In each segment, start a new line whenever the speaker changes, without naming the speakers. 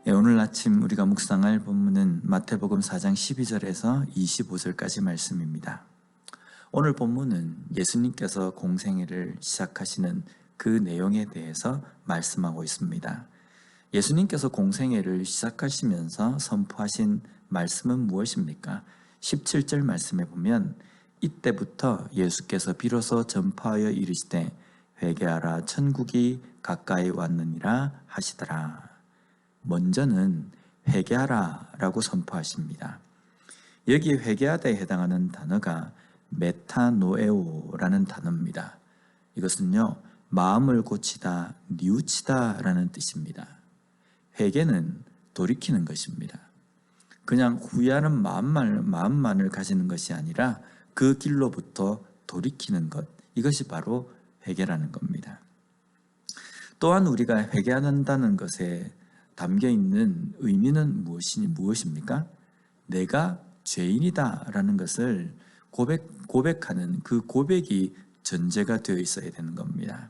오늘 아침 우리가 묵상할 본문은 마태복음 4장 12절에서 25절까지 말씀입니다. 오늘 본문은 예수님께서 공생애를 시작하시는 그 내용에 대해서 말씀하고 있습니다. 예수님께서 공생애를 시작하시면서 선포하신 말씀은 무엇입니까? 17절 말씀에 보면 이때부터 예수께서 비로소 전파하여 이르시되 회개하라 천국이 가까이 왔느니라 하시더라. 먼저는 회개하라 라고 선포하십니다. 여기 회개하다에 해당하는 단어가 메타노에오라는 단어입니다. 이것은요, 마음을 고치다, 뉘우치다 라는 뜻입니다. 회개는 돌이키는 것입니다. 그냥 후회하는 마음만을 가지는 것이 아니라 그 길로부터 돌이키는 것, 이것이 바로 회개라는 겁니다. 또한 우리가 회개한다는 것에 담겨있는 의미는 무엇입니까? 내가 죄인이다 라는 것을 고백하는 그 고백이 전제가 되어 있어야 되는 겁니다.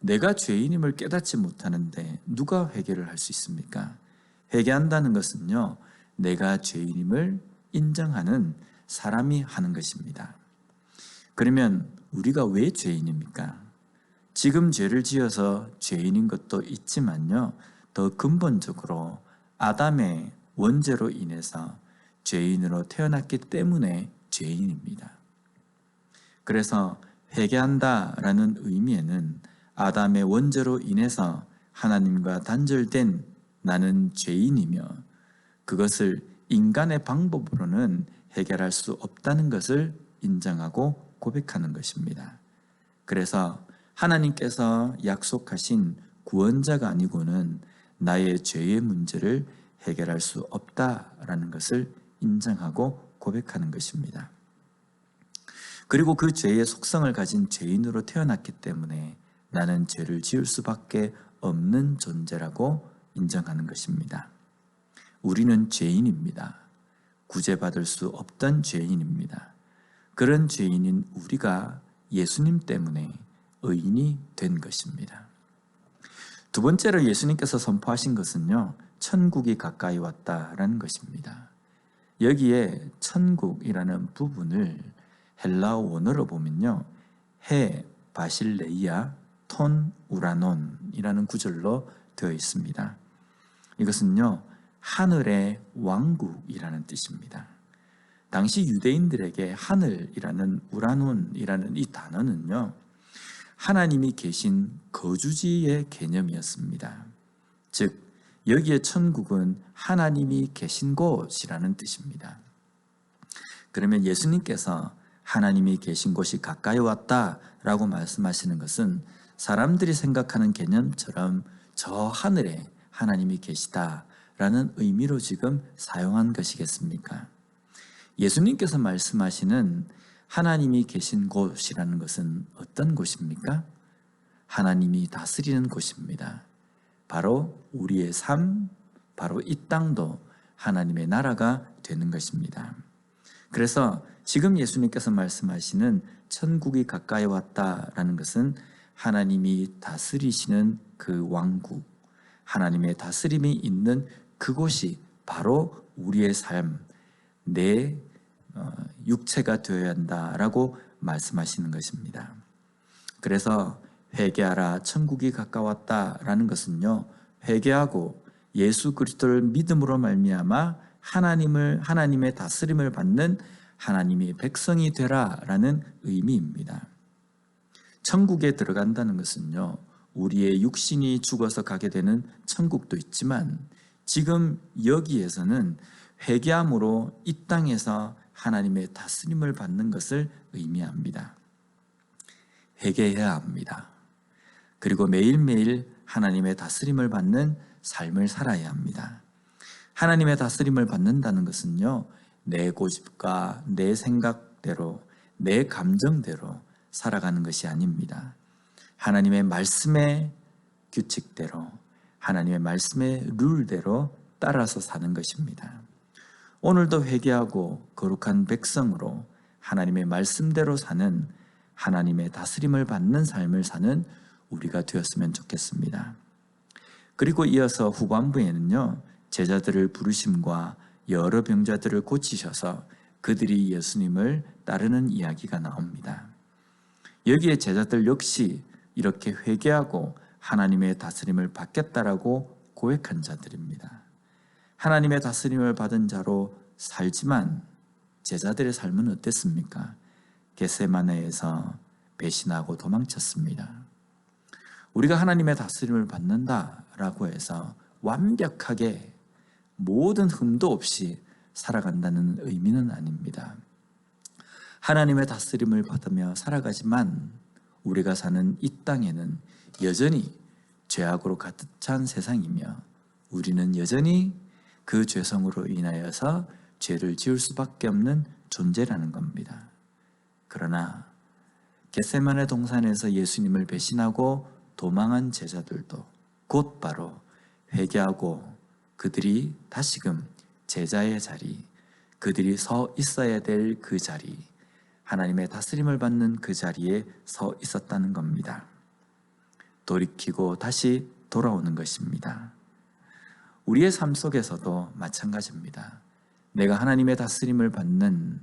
내가 죄인임을 깨닫지 못하는데 누가 회개를 할 수 있습니까? 회개한다는 것은요, 내가 죄인임을 인정하는 사람이 하는 것입니다. 그러면 우리가 왜 죄인입니까? 지금 죄를 지어서 죄인인 것도 있지만요, 더 근본적으로 아담의 원죄로 인해서 죄인으로 태어났기 때문에 죄인입니다. 그래서 회개한다라는 의미에는 아담의 원죄로 인해서 하나님과 단절된 나는 죄인이며 그것을 인간의 방법으로는 해결할 수 없다는 것을 인정하고 고백하는 것입니다. 그래서 하나님께서 약속하신 구원자가 아니고는 나의 죄의 문제를 해결할 수 없다라는 것을 인정하고 고백하는 것입니다. 그리고 그 죄의 속성을 가진 죄인으로 태어났기 때문에 나는 죄를 지을 수밖에 없는 존재라고 인정하는 것입니다. 우리는 죄인입니다. 구제받을 수 없던 죄인입니다. 그런 죄인인 우리가 예수님 때문에 의인이 된 것입니다. 두 번째로 예수님께서 선포하신 것은요, 천국이 가까이 왔다라는 것입니다. 여기에 천국이라는 부분을 헬라어 원어로 보면요, 해 바실레이아 톤 우라논이라는 구절로 되어 있습니다. 이것은요, 하늘의 왕국이라는 뜻입니다. 당시 유대인들에게 하늘이라는 우라논이라는 이 단어는요, 하나님이 계신 거주지의 개념이었습니다. 즉, 여기에 천국은 하나님이 계신 곳이라는 뜻입니다. 그러면 예수님께서 하나님이 계신 곳이 가까이 왔다라고 말씀하시는 것은 사람들이 생각하는 개념처럼 저 하늘에 하나님이 계시다라는 의미로 지금 사용한 것이겠습니까? 예수님께서 말씀하시는 하나님이 계신 곳이라는 것은 어떤 곳입니까? 하나님이 다스리는 곳입니다. 바로 우리의 삶, 바로 이 땅도 하나님의 나라가 되는 것입니다. 그래서 지금 예수님께서 말씀하시는 천국이 가까이 왔다라는 것은 하나님이 다스리시는 그 왕국, 하나님의 다스림이 있는 그곳이 바로 우리의 삶, 내 육체가 되어야 한다라고 말씀하시는 것입니다. 그래서 회개하라 천국이 가까웠다라는 것은요, 회개하고 예수 그리스도를 믿음으로 말미암아 하나님의 다스림을 받는 하나님의 백성이 되라라는 의미입니다. 천국에 들어간다는 것은요, 우리의 육신이 죽어서 가게 되는 천국도 있지만 지금 여기에서는 회개함으로 이 땅에서 하나님의 다스림을 받는 것을 의미합니다. 회개해야 합니다. 그리고 매일매일 하나님의 다스림을 받는 삶을 살아야 합니다. 하나님의 다스림을 받는다는 것은요, 내 고집과 내 생각대로, 내 감정대로 살아가는 것이 아닙니다. 하나님의 말씀의 규칙대로, 하나님의 말씀의 룰대로 따라서 사는 것입니다. 오늘도 회개하고 거룩한 백성으로 하나님의 말씀대로 사는, 하나님의 다스림을 받는 삶을 사는 우리가 되었으면 좋겠습니다. 그리고 이어서 후반부에는요, 제자들을 부르심과 여러 병자들을 고치셔서 그들이 예수님을 따르는 이야기가 나옵니다. 여기에 제자들 역시 이렇게 회개하고 하나님의 다스림을 받겠다라고 고백한 자들입니다. 하나님의 다스림을 받은 자로 살지만 제자들의 삶은 어땠습니까? 겟세마네에서 배신하고 도망쳤습니다. 우리가 하나님의 다스림을 받는다라고 해서 완벽하게 모든 흠도 없이 살아간다는 의미는 아닙니다. 하나님의 다스림을 받으며 살아가지만 우리가 사는 이 땅에는 여전히 죄악으로 가득 찬 세상이며 우리는 여전히 그 죄성으로 인하여서 죄를 지을 수밖에 없는 존재라는 겁니다. 그러나 겟세마네 동산에서 예수님을 배신하고 도망한 제자들도 곧바로 회개하고 그들이 다시금 제자의 자리, 그들이 서 있어야 될 그 자리, 하나님의 다스림을 받는 그 자리에 서 있었다는 겁니다. 돌이키고 다시 돌아오는 것입니다. 우리의 삶 속에서도 마찬가지입니다. 내가 하나님의 다스림을 받는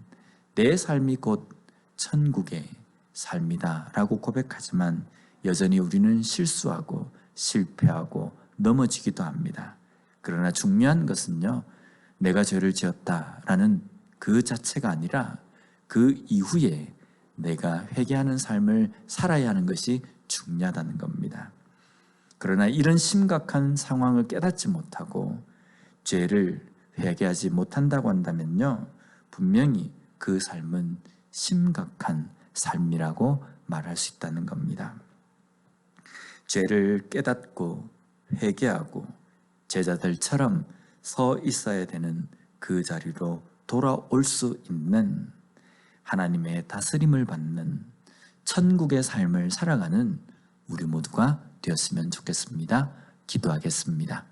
내 삶이 곧 천국의 삶이다 라고 고백하지만 여전히 우리는 실수하고 실패하고 넘어지기도 합니다. 그러나 중요한 것은요, 내가 죄를 지었다라는 그 자체가 아니라 그 이후에 내가 회개하는 삶을 살아야 하는 것이 중요하다는 겁니다. 그러나 이런 심각한 상황을 깨닫지 못하고 죄를 회개하지 못한다고 한다면요, 분명히 그 삶은 심각한 삶이라고 말할 수 있다는 겁니다. 죄를 깨닫고 회개하고 제자들처럼 서 있어야 되는 그 자리로 돌아올 수 있는 하나님의 다스림을 받는 천국의 삶을 살아가는 우리 모두가 되었으면 좋겠습니다. 기도하겠습니다.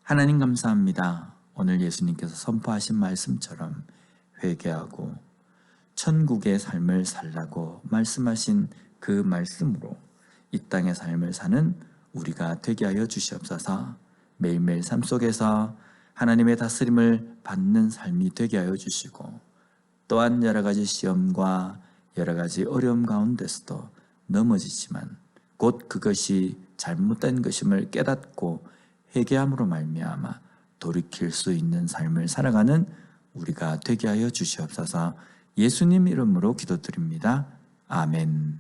하나님 감사합니다. 오늘 예수님께서 선포하신 말씀처럼 회개하고 천국의 삶을 살라고 말씀하신 그 말씀으로 이 땅의 삶을 사는 우리가 되게 하여 주시옵소서. 매일매일 삶 속에서 하나님의 다스림을 받는 삶이 되게 하여 주시고 또한 여러 가지 시험과 여러 가지 어려움 가운데서도 넘어지지만 곧 그것이 잘못된 것임을 깨닫고 회개함으로 말미암아 돌이킬 수 있는 삶을 살아가는 우리가 되게 하여 주시옵소서. 예수님 이름으로 기도드립니다. 아멘.